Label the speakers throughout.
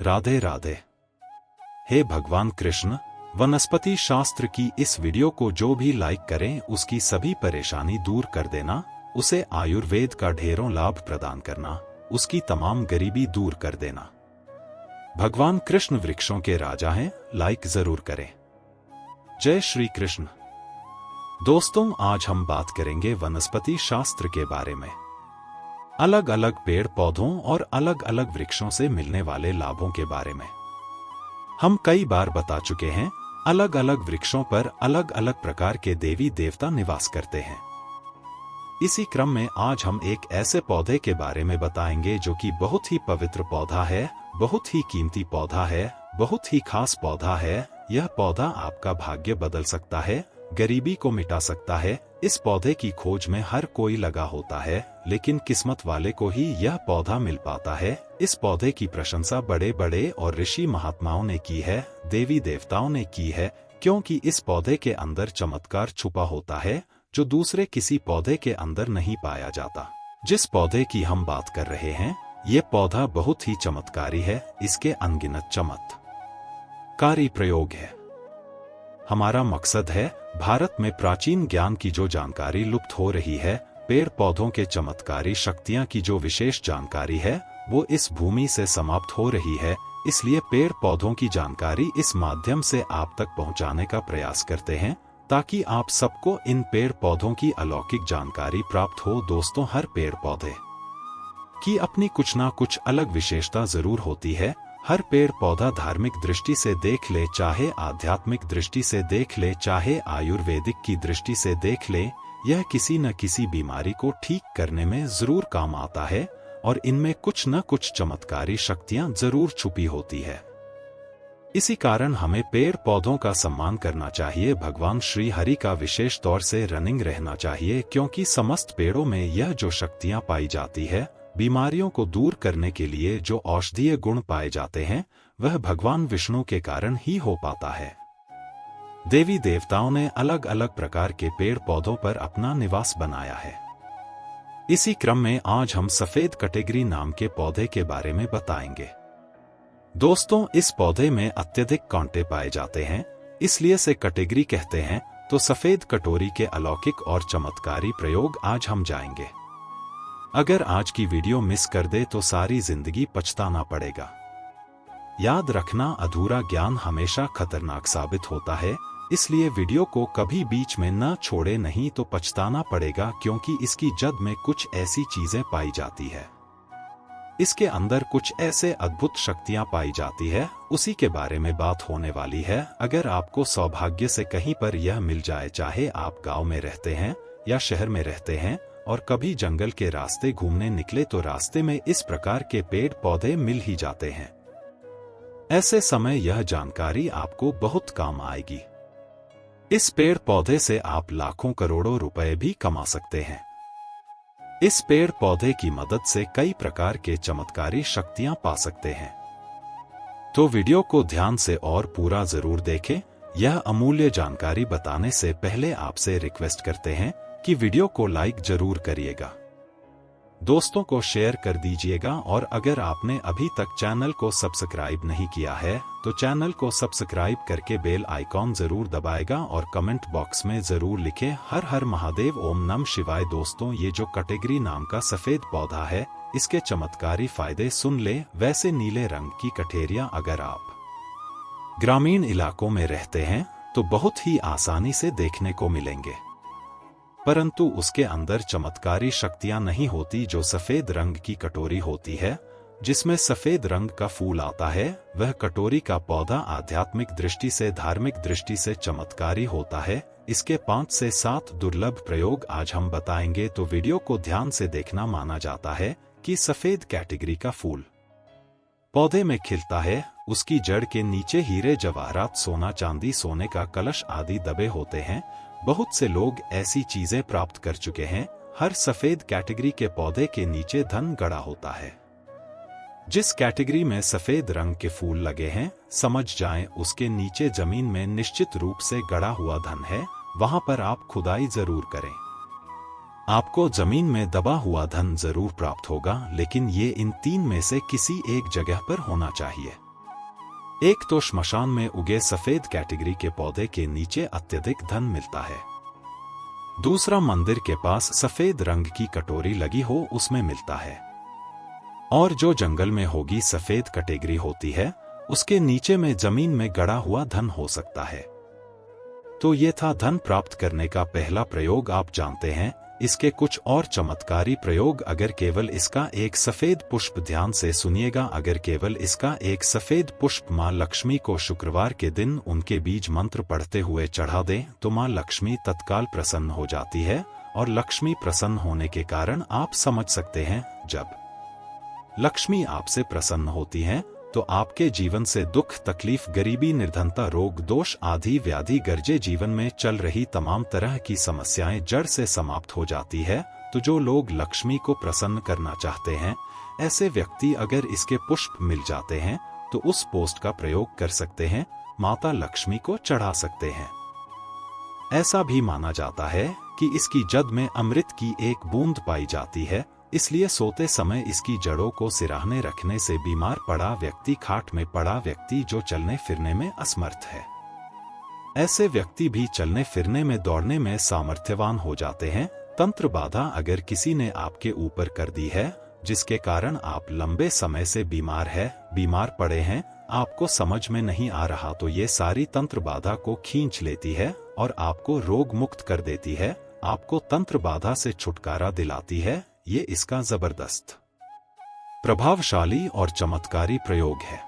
Speaker 1: राधे राधे। हे भगवान कृष्ण, वनस्पति शास्त्र की इस वीडियो को जो भी लाइक करें उसकी सभी परेशानी दूर कर देना, उसे आयुर्वेद का ढेरों लाभ प्रदान करना, उसकी तमाम गरीबी दूर कर देना। भगवान कृष्ण वृक्षों के राजा हैं, लाइक जरूर करें। जय श्री कृष्ण। दोस्तों, आज हम बात करेंगे वनस्पति शास्त्र के बारे में। अलग अलग पेड़ पौधों और अलग अलग वृक्षों से मिलने वाले लाभों के बारे में हम कई बार बता चुके हैं। अलग अलग वृक्षों पर अलग अलग प्रकार के देवी देवता निवास करते हैं। इसी क्रम में आज हम एक ऐसे पौधे के बारे में बताएंगे जो कि बहुत ही पवित्र पौधा है, बहुत ही कीमती पौधा है, बहुत ही खास पौधा है। यह पौधा आपका भाग्य बदल सकता है, गरीबी को मिटा सकता है। इस पौधे की खोज में हर कोई लगा होता है, लेकिन किस्मत वाले को ही यह पौधा मिल पाता है। इस पौधे की प्रशंसा बड़े बड़े और ऋषि महात्माओं ने की है, देवी देवताओं ने की है, क्योंकि इस पौधे के अंदर चमत्कार छुपा होता है जो दूसरे किसी पौधे के अंदर नहीं पाया जाता। जिस पौधे की हम बात कर रहे हैं, ये पौधा बहुत ही चमत्कारी है। इसके अनगिनत चमत्कारी प्रयोग है। हमारा मकसद है भारत में प्राचीन ज्ञान की जो जानकारी लुप्त हो रही है, पेड़ पौधों के चमत्कारी शक्तियां की जो विशेष जानकारी है, वो इस भूमि से समाप्त हो रही है। इसलिए पेड़ पौधों की जानकारी इस माध्यम से आप तक पहुंचाने का प्रयास करते हैं, ताकि आप सबको इन पेड़ पौधों की अलौकिक जानकारी प्राप्त हो। दोस्तों, हर पेड़ पौधे की अपनी कुछ ना कुछ अलग विशेषता जरूर होती है। हर पेड़ पौधा धार्मिक दृष्टि से देख ले, चाहे आध्यात्मिक दृष्टि से देख ले, चाहे आयुर्वेदिक की दृष्टि से देख ले, यह किसी न किसी बीमारी को ठीक करने में जरूर काम आता है और इनमें कुछ न कुछ चमत्कारी शक्तियां जरूर छुपी होती है। इसी कारण हमें पेड़ पौधों का सम्मान करना चाहिए। भगवान श्री हरि का विशेष तौर से रनिंग रहना चाहिए, क्योंकि समस्त पेड़ों में यह जो शक्तियां पाई जाती है, बीमारियों को दूर करने के लिए जो औषधीय गुण पाए जाते हैं, वह भगवान विष्णु के कारण ही हो पाता है। देवी देवताओं ने अलग अलग प्रकार के पेड़ पौधों पर अपना निवास बनाया है। इसी क्रम में आज हम सफेद कटेगरी नाम के पौधे के बारे में बताएंगे। दोस्तों, इस पौधे में अत्यधिक कांटे पाए जाते हैं, इसलिए से कटेगरी कहते हैं। तो सफेद कटोरी के अलौकिक और चमत्कारी प्रयोग आज हम जाएंगे। अगर आज की वीडियो मिस कर दे तो सारी जिंदगी पछताना पड़ेगा। याद रखना, अधूरा ज्ञान हमेशा खतरनाक साबित होता है, इसलिए वीडियो को कभी बीच में न छोड़े, नहीं तो पछताना पड़ेगा, क्योंकि इसकी जड़ में कुछ ऐसी चीजें पाई जाती है। इसके अंदर कुछ ऐसे अद्भुत शक्तियां पाई जाती है, उसी के बारे में बात होने वाली है। अगर आपको सौभाग्य से कहीं पर यह मिल जाए, चाहे आप गांव में रहते हैं या शहर में रहते हैं और कभी जंगल के रास्ते घूमने निकले, तो रास्ते में इस प्रकार के पेड़ पौधे मिल ही जाते हैं। ऐसे समय यह जानकारी आपको बहुत काम आएगी। इस पेड़ पौधे से आप लाखों करोड़ों रुपए भी कमा सकते हैं। इस पेड़ पौधे की मदद से कई प्रकार के चमत्कारी शक्तियां पा सकते हैं। तो वीडियो को ध्यान से और पूरा जरूर देखें। यह अमूल्य जानकारी बताने से पहले आपसे रिक्वेस्ट करते हैं कि वीडियो को लाइक जरूर करिएगा, दोस्तों को शेयर कर दीजिएगा, और अगर आपने अभी तक चैनल को सब्सक्राइब नहीं किया है तो चैनल को सब्सक्राइब करके बेल आइकॉन जरूर दबाएगा और कमेंट बॉक्स में जरूर लिखें हर हर महादेव, ओम नमः शिवाय। दोस्तों, ये जो कटेगरी नाम का सफेद पौधा है, इसके चमत्कारी फायदे सुन ले। वैसे नीले रंग की कटेरियां अगर आप ग्रामीण इलाकों में रहते हैं तो बहुत ही आसानी से देखने को मिलेंगे, परंतु उसके अंदर चमत्कारी शक्तियां नहीं होती। जो सफेद रंग की कटोरी होती है, जिसमें सफेद रंग का फूल आता है, वह कटोरी का पौधा आध्यात्मिक दृष्टि से, धार्मिक दृष्टि से चमत्कारी होता है। इसके 5 से 7 दुर्लभ प्रयोग आज हम बताएंगे, तो वीडियो को ध्यान से देखना। माना जाता है कि सफेद कैटेगरी का फूल पौधे में खिलता है, उसकी जड़ के नीचे हीरे जवाहरात, सोना चांदी, सोने का कलश आदि दबे होते हैं। बहुत से लोग ऐसी चीजें प्राप्त कर चुके हैं। हर सफेद कैटेगरी के पौधे के नीचे धन गड़ा होता है। जिस कैटेगरी में सफेद रंग के फूल लगे हैं, समझ जाएं उसके नीचे जमीन में निश्चित रूप से गड़ा हुआ धन है। वहां पर आप खुदाई जरूर करें, आपको जमीन में दबा हुआ धन जरूर प्राप्त होगा, लेकिन ये इन 3 में से किसी एक जगह पर होना चाहिए। एक तो श्मशान में उगे सफेद कैटेगरी के पौधे के नीचे अत्यधिक धन मिलता है। दूसरा, मंदिर के पास सफेद रंग की कटोरी लगी हो उसमें मिलता है। और जो जंगल में होगी सफेद कैटेगरी होती है उसके नीचे में जमीन में गड़ा हुआ धन हो सकता है। तो ये था धन प्राप्त करने का पहला प्रयोग। आप जानते हैं इसके कुछ और चमत्कारी प्रयोग। अगर केवल इसका एक सफेद पुष्प, ध्यान से सुनिएगा, अगर केवल इसका एक सफेद पुष्प मां लक्ष्मी को शुक्रवार के दिन उनके बीज मंत्र पढ़ते हुए चढ़ा दें तो मां लक्ष्मी तत्काल प्रसन्न हो जाती है। और लक्ष्मी प्रसन्न होने के कारण आप समझ सकते हैं, जब लक्ष्मी आपसे प्रसन्न होती हैं तो आपके जीवन से दुख, तकलीफ, गरीबी, निर्धनता, रोग, दोष आदि व्याधि गर्जे जीवन में चल रही तमाम तरह की समस्याएं जड़ से समाप्त हो जाती है। तो जो लोग लक्ष्मी को प्रसन्न करना चाहते हैं, ऐसे व्यक्ति अगर इसके पुष्प मिल जाते हैं तो उस पोस्ट का प्रयोग कर सकते हैं, माता लक्ष्मी को चढ़ा सकते हैं। ऐसा भी माना जाता है कि इसकी जड़ में अमृत की एक बूंद पाई जाती है, इसलिए सोते समय इसकी जड़ों को सिराहने रखने से बीमार पड़ा व्यक्ति, खाट में पड़ा व्यक्ति, जो चलने फिरने में असमर्थ है, ऐसे व्यक्ति भी चलने फिरने में, दौड़ने में सामर्थ्यवान हो जाते हैं। तंत्र बाधा अगर किसी ने आपके ऊपर कर दी है जिसके कारण आप लंबे समय से बीमार पड़े हैं, आपको समझ में नहीं आ रहा, तो ये सारी तंत्र बाधा को खींच लेती है और आपको रोग मुक्त कर देती है, आपको तंत्र बाधा से छुटकारा दिलाती है। ये इसका जबरदस्त, प्रभावशाली और चमत्कारी प्रयोग है।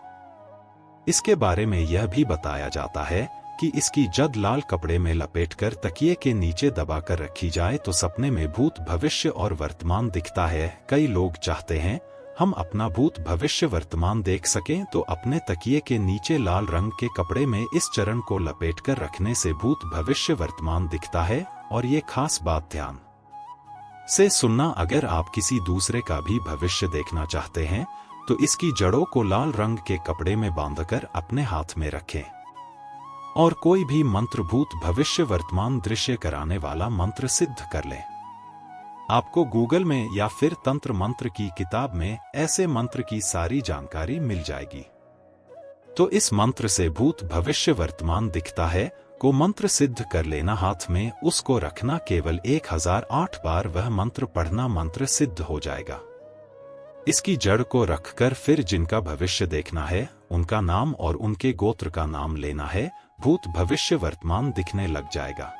Speaker 1: इसके बारे में यह भी बताया जाता है कि इसकी जड़ लाल कपड़े में लपेटकर तकिए के नीचे दबाकर रखी जाए तो सपने में भूत, भविष्य और वर्तमान दिखता है। कई लोग चाहते हैं हम अपना भूत, भविष्य, वर्तमान देख सकें, तो अपने तकिए के नीचे लाल रंग के कपड़े में इस चरण को लपेटकर रखने से भूत, भविष्य, वर्तमान दिखता है। और ये खास बात ध्यान से सुनना, अगर आप किसी दूसरे का भी भविष्य देखना चाहते हैं तो इसकी जड़ों को लाल रंग के कपड़े में बांधकर अपने हाथ में रखें और कोई भी मंत्र, भूत, भविष्य, वर्तमान दृश्य कराने वाला मंत्र सिद्ध कर लें। आपको गूगल में या फिर तंत्र मंत्र की किताब में ऐसे मंत्र की सारी जानकारी मिल जाएगी। तो इस मंत्र से भूत, भविष्य, वर्तमान दिखता है को मंत्र सिद्ध कर लेना, हाथ में उसको रखना, केवल 1008 बार वह मंत्र पढ़ना, मंत्र सिद्ध हो जाएगा। इसकी जड़ को रखकर फिर जिनका भविष्य देखना है उनका नाम और उनके गोत्र का नाम लेना है, भूत, भविष्य, वर्तमान दिखने लग जाएगा।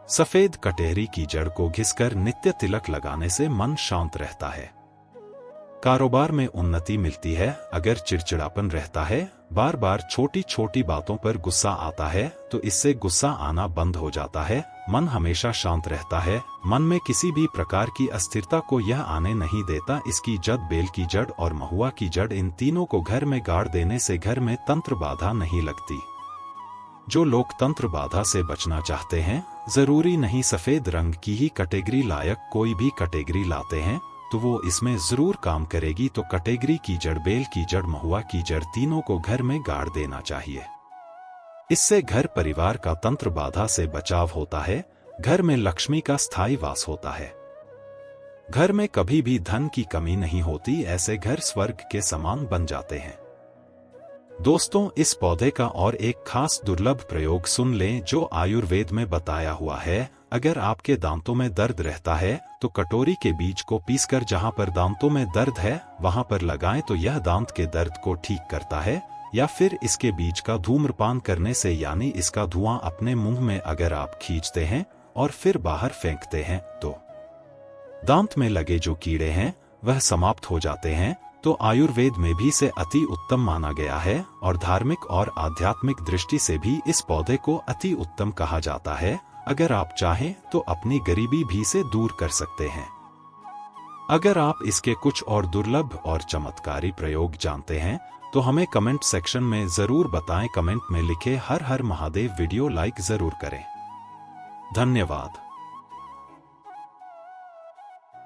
Speaker 1: सफेद कटहरी की जड़ को घिसकर नित्य तिलक लगाने से मन शांत रहता है, कारोबार में उन्नति मिलती है। अगर चिड़चिड़ापन रहता है, बार बार छोटी छोटी बातों पर गुस्सा आता है, तो इससे गुस्सा आना बंद हो जाता है, मन हमेशा शांत रहता है, मन में किसी भी प्रकार की अस्थिरता को यह आने नहीं देता। इसकी जड़, बेल की जड़ और महुआ की जड़, इन तीनों को घर में गाड़ देने से घर में तंत्र बाधा नहीं लगती। जो लोग तंत्र बाधा से बचना चाहते हैं, जरूरी नहीं सफेद रंग की ही कैटेगरी, लायक कोई भी कैटेगरी लाते हैं तो वो इसमें जरूर काम करेगी। तो कैटेगरी की जड़, बेल की जड़, महुआ की जड़, तीनों को घर में गाड़ देना चाहिए। इससे घर परिवार का तंत्र बाधा से बचाव होता है, घर में लक्ष्मी का स्थायी वास होता है, घर में कभी भी धन की कमी नहीं होती, ऐसे घर स्वर्ग के समान बन जाते हैं। दोस्तों, इस पौधे का और एक खास दुर्लभ प्रयोग सुन लें जो आयुर्वेद में बताया हुआ है। अगर आपके दांतों में दर्द रहता है तो कटोरी के बीज को पीसकर जहां पर दांतों में दर्द है वहां पर लगाएं तो यह दांत के दर्द को ठीक करता है। या फिर इसके बीज का धूम्रपान करने से, यानी इसका धुआं अपने मुंह में अगर आप खींचते हैं और फिर बाहर फेंकते हैं तो दांत में लगे जो कीड़े हैं वह समाप्त हो जाते हैं। तो आयुर्वेद में भी इसे अति उत्तम माना गया है और धार्मिक और आध्यात्मिक दृष्टि से भी इस पौधे को अति उत्तम कहा जाता है। अगर आप चाहें तो अपनी गरीबी भी से दूर कर सकते हैं। अगर आप इसके कुछ और दुर्लभ और चमत्कारी प्रयोग जानते हैं तो हमें कमेंट सेक्शन में जरूर बताएं। कमेंट में लिखे हर हर महादेव वीडियो लाइक जरूर करें। धन्यवाद।